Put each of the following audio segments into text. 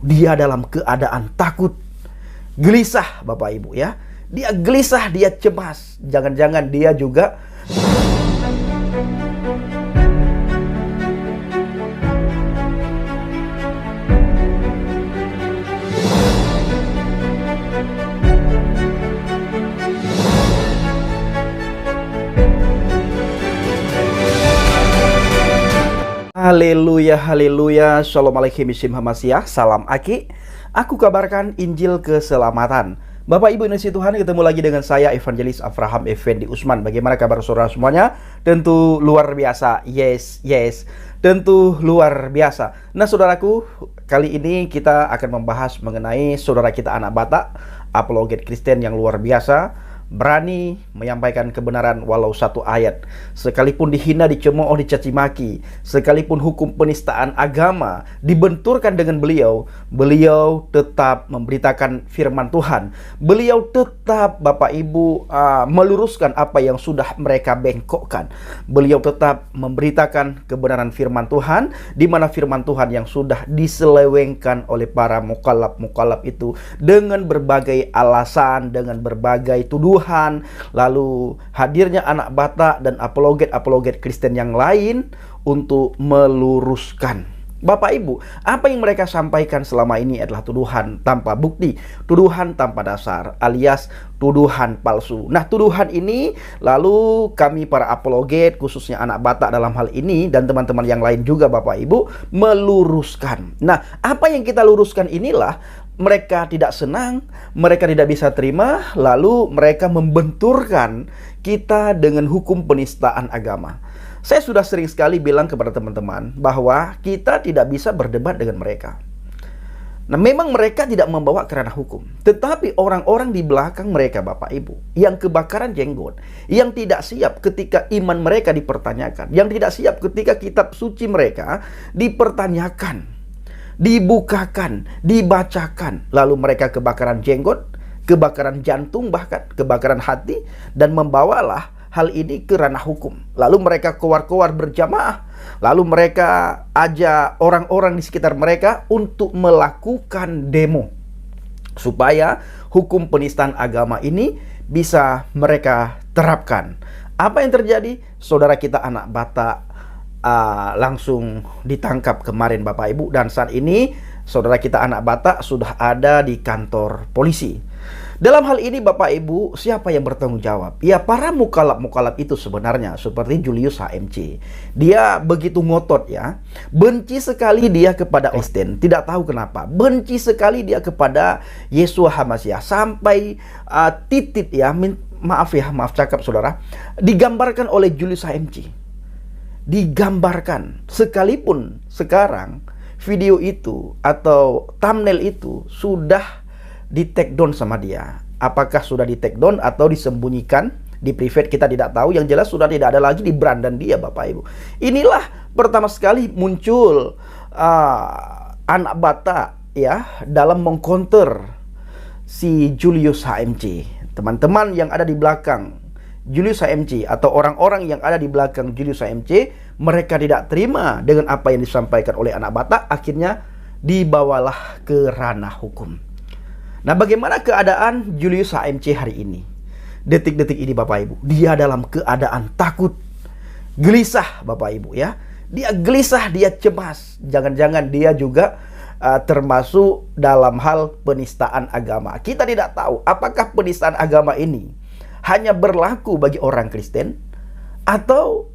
dia dalam keadaan takut, gelisah Bapak Ibu ya. Dia gelisah, dia cemas. Jangan-jangan dia juga haleluya, haleluya, shalom alaikum, Hamasyah, salam Aki. Aku kabarkan Injil keselamatan. Bapak Ibu Indonesia Tuhan, ketemu lagi dengan saya Evangelis Avraham Effendi Usman. Bagaimana kabar saudara semuanya? Tentu luar biasa, yes, tentu luar biasa. Nah saudaraku, kali ini kita akan membahas mengenai saudara kita anak Batak, apologet Kristen yang luar biasa, berani menyampaikan kebenaran walau satu ayat. Sekalipun dihina, dicemooh, dicaci maki, sekalipun hukum penistaan agama dibenturkan dengan beliau, beliau tetap memberitakan firman Tuhan. Beliau tetap Bapak Ibu meluruskan apa yang sudah mereka bengkokkan. Beliau tetap memberitakan kebenaran firman Tuhan, di mana firman Tuhan yang sudah diselewengkan oleh para mukallaf itu dengan berbagai alasan, dengan berbagai tuduhan. Lalu hadirnya anak Batak dan apologet Kristen yang lain untuk meluruskan. Bapak Ibu, apa yang mereka sampaikan selama ini adalah tuduhan tanpa bukti, tuduhan tanpa dasar, alias tuduhan palsu. Nah, tuduhan ini lalu kami para apologet, khususnya anak Batak dalam hal ini, dan teman-teman yang lain juga Bapak Ibu, meluruskan. Nah, apa yang kita luruskan inilah mereka tidak senang, mereka tidak bisa terima, lalu mereka membenturkan kita dengan hukum penistaan agama. Saya sudah sering sekali bilang kepada teman-teman bahwa kita tidak bisa berdebat dengan mereka. Nah, memang mereka tidak membawa ke ranah hukum, tetapi orang-orang di belakang mereka Bapak Ibu, yang kebakaran jenggot, yang tidak siap ketika iman mereka dipertanyakan, yang tidak siap ketika kitab suci mereka dipertanyakan, dibukakan, dibacakan, lalu mereka kebakaran jenggot, kebakaran jantung, bahkan kebakaran hati, dan membawalah hal ini ke ranah hukum. Lalu mereka keluar berjamaah, lalu mereka ajak orang-orang di sekitar mereka untuk melakukan demo supaya hukum penistaan agama ini bisa mereka terapkan. Apa yang terjadi? Saudara kita anak Batak langsung ditangkap kemarin Bapak Ibu, dan saat ini saudara kita anak Batak sudah ada di kantor polisi. Dalam hal ini Bapak Ibu, siapa yang bertanggung jawab? Ya para mukallaf itu sebenarnya, seperti Julius HMC. Dia begitu ngotot ya, benci sekali dia kepada Kristen, tidak tahu kenapa. Benci sekali dia kepada Yeshua HaMasyiah, sampai titik ya, maaf cakap saudara, digambarkan oleh Julius HMC. Digambarkan, sekalipun sekarang video itu atau thumbnail itu sudah di take down sama dia. Apakah sudah di take down atau disembunyikan di private, kita tidak tahu. Yang jelas sudah tidak ada lagi di brandan dia Bapak Ibu. Inilah pertama sekali muncul anak Batak ya dalam mengcounter si Julius HMC. Teman-teman yang ada di belakang Julius HMC atau orang-orang yang ada di belakang Julius HMC, mereka tidak terima dengan apa yang disampaikan oleh anak Batak, akhirnya dibawalah ke ranah hukum. Nah, bagaimana keadaan Julius HMC hari ini? Detik-detik ini Bapak Ibu, dia dalam keadaan takut, gelisah Bapak Ibu ya. Dia gelisah, dia cemas. Jangan-jangan dia juga termasuk dalam hal penistaan agama. Kita tidak tahu apakah penistaan agama ini hanya berlaku bagi orang Kristen, atau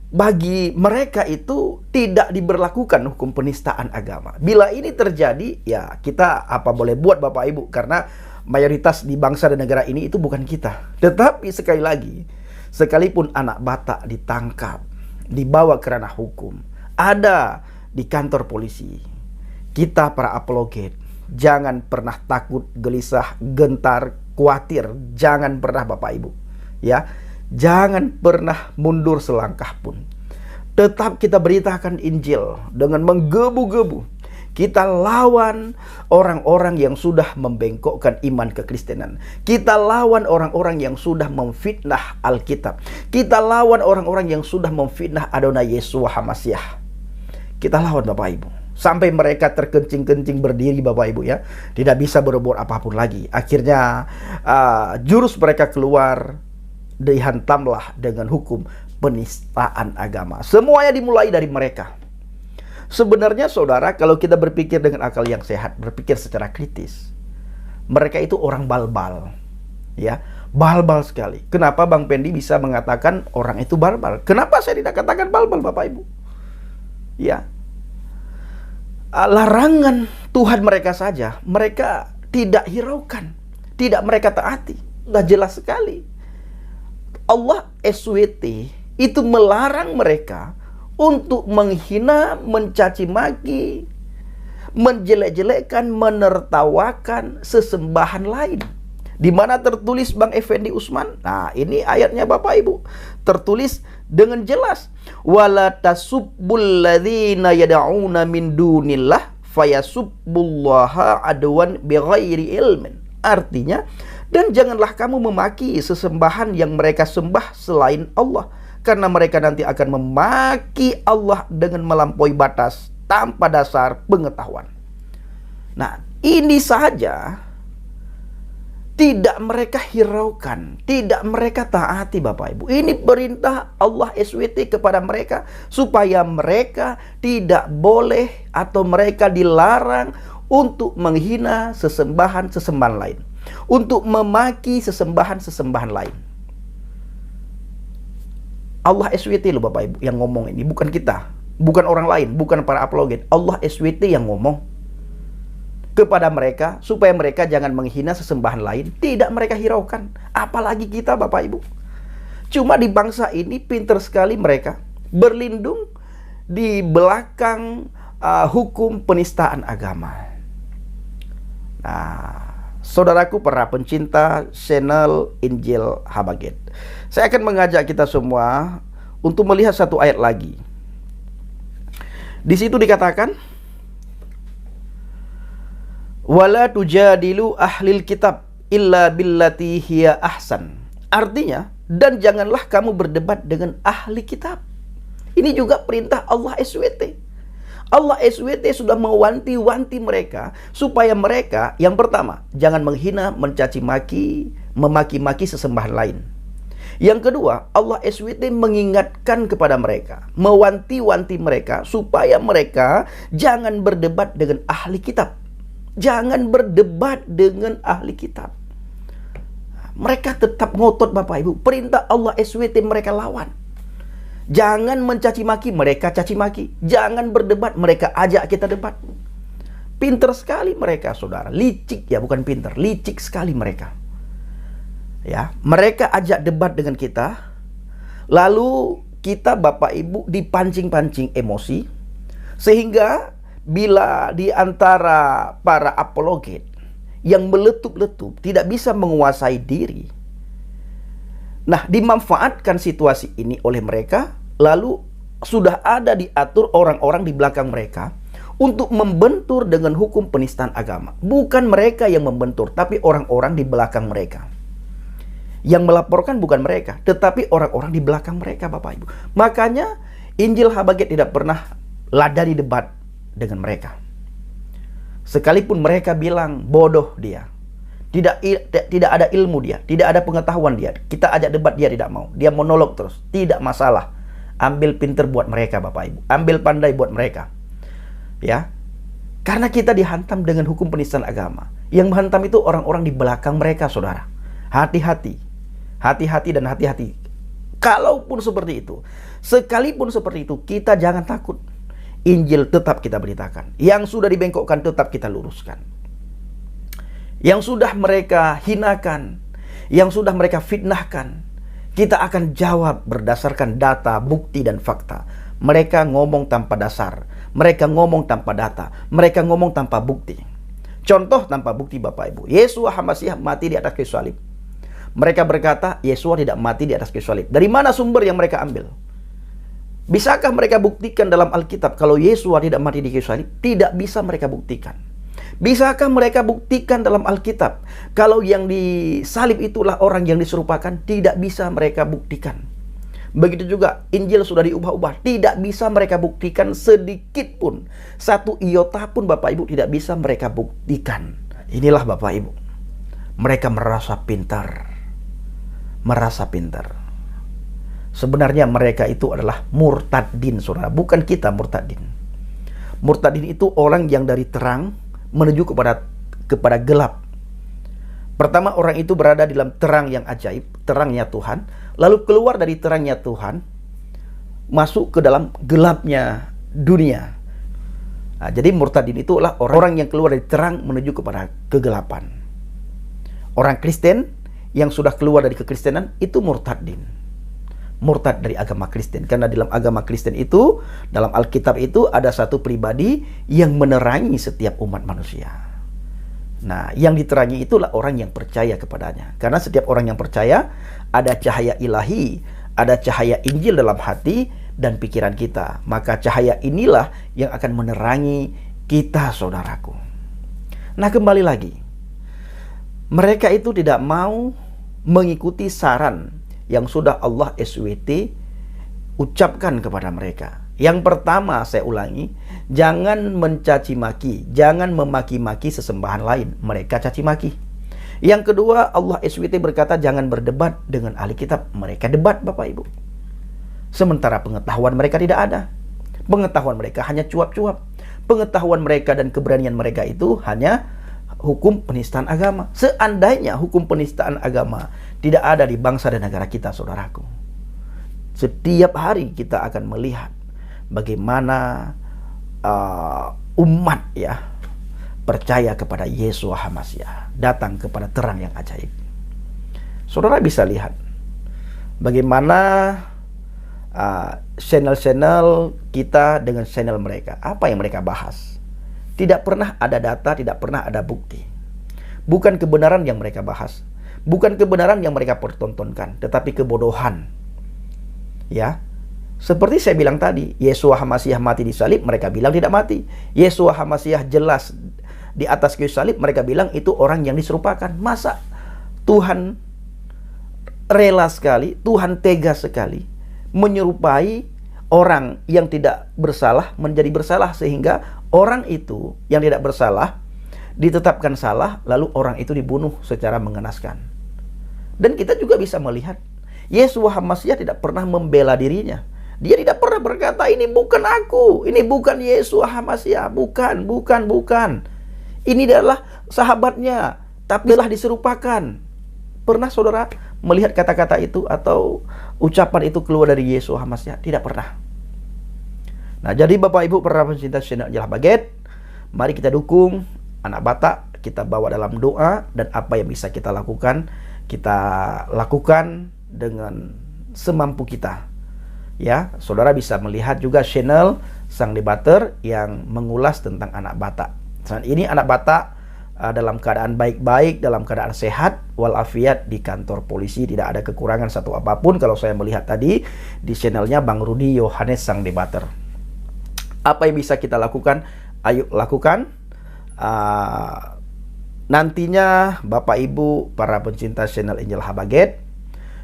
bagi mereka itu tidak diberlakukan hukum penistaan agama. Bila ini terjadi, ya kita apa boleh buat Bapak Ibu, karena mayoritas di bangsa dan negara ini itu bukan kita. Tetapi sekali lagi, sekalipun anak Batak ditangkap, dibawa ke ranah hukum, ada di kantor polisi, kita para apologet jangan pernah takut, gelisah, gentar, khawatir. Jangan pernah Bapak Ibu ya. Jangan pernah mundur selangkah pun. Tetap kita beritakan Injil dengan menggebu-gebu. Kita lawan orang-orang yang sudah membengkokkan iman kekristenan. Kita lawan orang-orang yang sudah memfitnah Alkitab. Kita lawan orang-orang yang sudah memfitnah Adonai Yeshua HaMasyiah. Kita lawan Bapak Ibu. Sampai mereka terkencing-kencing berdiri Bapak Ibu ya. Tidak bisa berbuat apapun lagi. Akhirnya jurus mereka keluar, dihantamlah dengan hukum penistaan agama. Semuanya dimulai dari mereka. Sebenarnya saudara, kalau kita berpikir dengan akal yang sehat, berpikir secara kritis, mereka itu orang bal-bal. Ya, bal-bal sekali. Kenapa Bang Pendi bisa mengatakan orang itu bal-bal? Kenapa saya tidak katakan bal-bal Bapak Ibu? Ya, larangan Tuhan mereka saja mereka tidak hiraukan, tidak mereka taati. Udah jelas sekali. Allah SWT itu melarang mereka untuk menghina, mencaci maki, menjelek-jelekkan, menertawakan sesembahan lain. Di mana tertulis Bang Effendi Usman? Nah, ini ayatnya Bapak Ibu. Tertulis dengan jelas, wala tasubbul ladzina yad'una min dunillah fayasubbullaha adwan bighairi ilmin. Artinya, dan janganlah kamu memaki sesembahan yang mereka sembah selain Allah, karena mereka nanti akan memaki Allah dengan melampaui batas tanpa dasar pengetahuan. Nah, ini saja tidak mereka hiraukan, tidak mereka taati Bapak Ibu. Ini perintah Allah SWT kepada mereka, supaya mereka tidak boleh atau mereka dilarang untuk menghina sesembahan-sesembahan lain, untuk memaki sesembahan-sesembahan lain. Allah SWT loh Bapak Ibu yang ngomong ini, bukan kita, bukan orang lain, bukan para apologet. Allah SWT yang ngomong kepada mereka supaya mereka jangan menghina sesembahan lain, tidak mereka hiraukan. Apalagi kita Bapak Ibu. Cuma di bangsa ini pintar sekali mereka berlindung di belakang hukum penistaan agama. Nah, saudaraku para pencinta channel Injil Habaget, saya akan mengajak kita semua untuk melihat satu ayat lagi. Di situ dikatakan, wala tujadilu ahlil kitab illa billati hiya ahsan. Artinya, dan janganlah kamu berdebat dengan ahli kitab. Ini juga perintah Allah SWT. Allah SWT sudah mewanti-wanti mereka supaya mereka, yang pertama, jangan menghina, mencaci maki, memaki-maki sesembahan lain. Yang kedua, Allah SWT mengingatkan kepada mereka, mewanti-wanti mereka supaya mereka jangan berdebat dengan ahli kitab. Jangan berdebat dengan ahli kitab. Mereka tetap ngotot Bapak Ibu. Perintah Allah SWT mereka lawan. Jangan mencaci maki, mereka caci maki. Jangan berdebat, mereka ajak kita debat. Pinter sekali mereka saudara. Licik ya, bukan pinter, licik sekali mereka. Ya, mereka ajak debat dengan kita. Lalu kita Bapak Ibu dipancing-pancing emosi, sehingga bila di antara para apologet yang meletup-letup tidak bisa menguasai diri, nah dimanfaatkan situasi ini oleh mereka, lalu sudah ada diatur orang-orang di belakang mereka untuk membentur dengan hukum penistaan agama. Bukan mereka yang membentur, tapi orang-orang di belakang mereka. Yang melaporkan bukan mereka, tetapi orang-orang di belakang mereka Bapak Ibu. Makanya Injil Habaget tidak pernah ladani debat dengan mereka. Sekalipun mereka bilang bodoh dia, tidak ada ilmu dia, tidak ada pengetahuan dia, kita ajak debat dia tidak mau, dia monolog terus, tidak masalah. Ambil pinter buat mereka Bapak Ibu, ambil pandai buat mereka. Ya, karena kita dihantam dengan hukum penistaan agama. Yang menghantam itu orang-orang di belakang mereka saudara. Hati-hati, hati-hati dan hati-hati. Kalaupun seperti itu, sekalipun seperti itu, kita jangan takut. Injil tetap kita beritakan. Yang sudah dibengkokkan tetap kita luruskan. Yang sudah mereka hinakan, yang sudah mereka fitnahkan, kita akan jawab berdasarkan data, bukti, dan fakta. Mereka ngomong tanpa dasar, mereka ngomong tanpa data, mereka ngomong tanpa bukti. Contoh tanpa bukti Bapak Ibu, Yesua HaMasiah mati di atas kayu salib. Mereka berkata Yesua tidak mati di atas kayu salib. Dari mana sumber yang mereka ambil? Bisakah mereka buktikan dalam Alkitab kalau Yesua tidak mati di kayu salib? Tidak bisa mereka buktikan. Bisakah mereka buktikan dalam Alkitab kalau yang disalib itulah orang yang diserupakan? Tidak bisa mereka buktikan. Begitu juga Injil sudah diubah-ubah, tidak bisa mereka buktikan sedikit pun. Satu iota pun Bapak Ibu tidak bisa mereka buktikan. Inilah Bapak Ibu, mereka merasa pintar. Merasa pintar. Sebenarnya mereka itu adalah murtadin, saudara. Bukan kita murtadin. Murtadin itu orang yang dari terang menuju kepada gelap. Pertama, orang itu berada di dalam terang yang ajaib, terangnya Tuhan. Lalu keluar dari terangnya Tuhan, masuk ke dalam gelapnya dunia. Nah, jadi murtadin itu adalah orang yang keluar dari terang menuju kepada kegelapan. Orang Kristen yang sudah keluar dari kekristenan itu murtadin. Murtad dari agama Kristen. Karena dalam agama Kristen itu, dalam Alkitab itu ada satu pribadi yang menerangi setiap umat manusia. Nah, yang diterangi itulah orang yang percaya kepadanya. Karena setiap orang yang percaya, ada cahaya ilahi, ada cahaya Injil dalam hati dan pikiran kita. Maka cahaya inilah yang akan menerangi kita, saudaraku. Nah, kembali lagi. Mereka itu tidak mau mengikuti saran yang sudah Allah SWT ucapkan kepada mereka. Yang pertama, saya ulangi, jangan mencaci maki, jangan memaki-maki sesembahan lain. Mereka caci maki. Yang kedua, Allah SWT berkata jangan berdebat dengan ahli kitab. Mereka debat, Bapak Ibu. Sementara pengetahuan mereka tidak ada. Pengetahuan mereka hanya cuap-cuap. Pengetahuan mereka dan keberanian mereka itu hanya hukum penistaan agama. Seandainya hukum penistaan agama tidak ada di bangsa dan negara kita, saudaraku, setiap hari kita akan melihat bagaimana umat ya percaya kepada Yeshua HaMashiach, datang kepada terang yang ajaib. Saudara bisa lihat bagaimana channel-channel kita dengan channel mereka. Apa yang mereka bahas? Tidak pernah ada data, tidak pernah ada bukti. Bukan kebenaran yang mereka bahas, bukan kebenaran yang mereka pertontonkan, tetapi kebodohan. Ya, seperti saya bilang tadi, Yeshua HaMashiach mati di salib, mereka bilang tidak mati. Yeshua HaMashiach jelas di atas kayu salib, mereka bilang itu orang yang diserupakan. Masa Tuhan rela sekali, Tuhan tega sekali menyerupai orang yang tidak bersalah menjadi bersalah, sehingga orang itu yang tidak bersalah ditetapkan salah, lalu orang itu dibunuh secara mengenaskan. Dan kita juga bisa melihat Yeshua HaMashiach tidak pernah membela dirinya. Dia tidak pernah berkata, ini bukan aku, ini bukan Yeshua HaMashiach, bukan. Ini adalah sahabatnya, tapi telah diserupakan. Pernah saudara melihat kata-kata itu atau ucapan itu keluar dari Yeshua HaMashiach? Tidak pernah. Nah, jadi Bapak Ibu para pencinta channel Injil Habaget, mari kita dukung anak Batak, kita bawa dalam doa, dan apa yang bisa kita lakukan dengan semampu kita. Ya, saudara bisa melihat juga channel Sang Debater yang mengulas tentang anak Batak. Saat ini anak Batak dalam keadaan baik-baik, dalam keadaan sehat walafiat di kantor polisi, tidak ada kekurangan satu apapun. Kalau saya melihat tadi di channelnya Bang Rudi Yohanes Sang Debater. Apa yang bisa kita lakukan? Ayo lakukan. Nantinya Bapak Ibu para pencinta channel Injil Habaget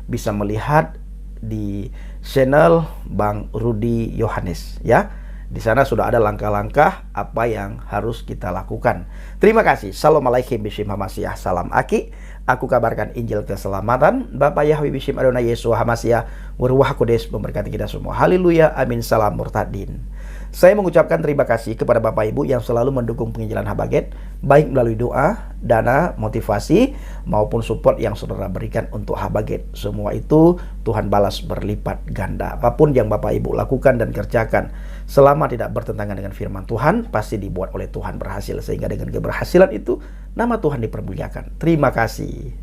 bisa melihat di channel Bang Rudi Yohanes ya. Di sana sudah ada langkah-langkah apa yang harus kita lakukan. Terima kasih. Shalom alaikum bishim HaMashiach. Salam Aki. Aku kabarkan Injil keselamatan. Bapak Yahweh bishim Adonai Yeshua HaMashiach. Waruah Kodes memberkati kita semua. Haleluya. Amin. Salam murtadin. Saya mengucapkan terima kasih kepada Bapak Ibu yang selalu mendukung penginjilan Habaget, baik melalui doa, dana, motivasi, maupun support yang saudara berikan untuk Habaget. Semua itu Tuhan balas berlipat ganda. Apapun yang Bapak Ibu lakukan dan kerjakan, selama tidak bertentangan dengan firman Tuhan, pasti dibuat oleh Tuhan berhasil. Sehingga dengan keberhasilan itu, nama Tuhan dipermuliakan. Terima kasih.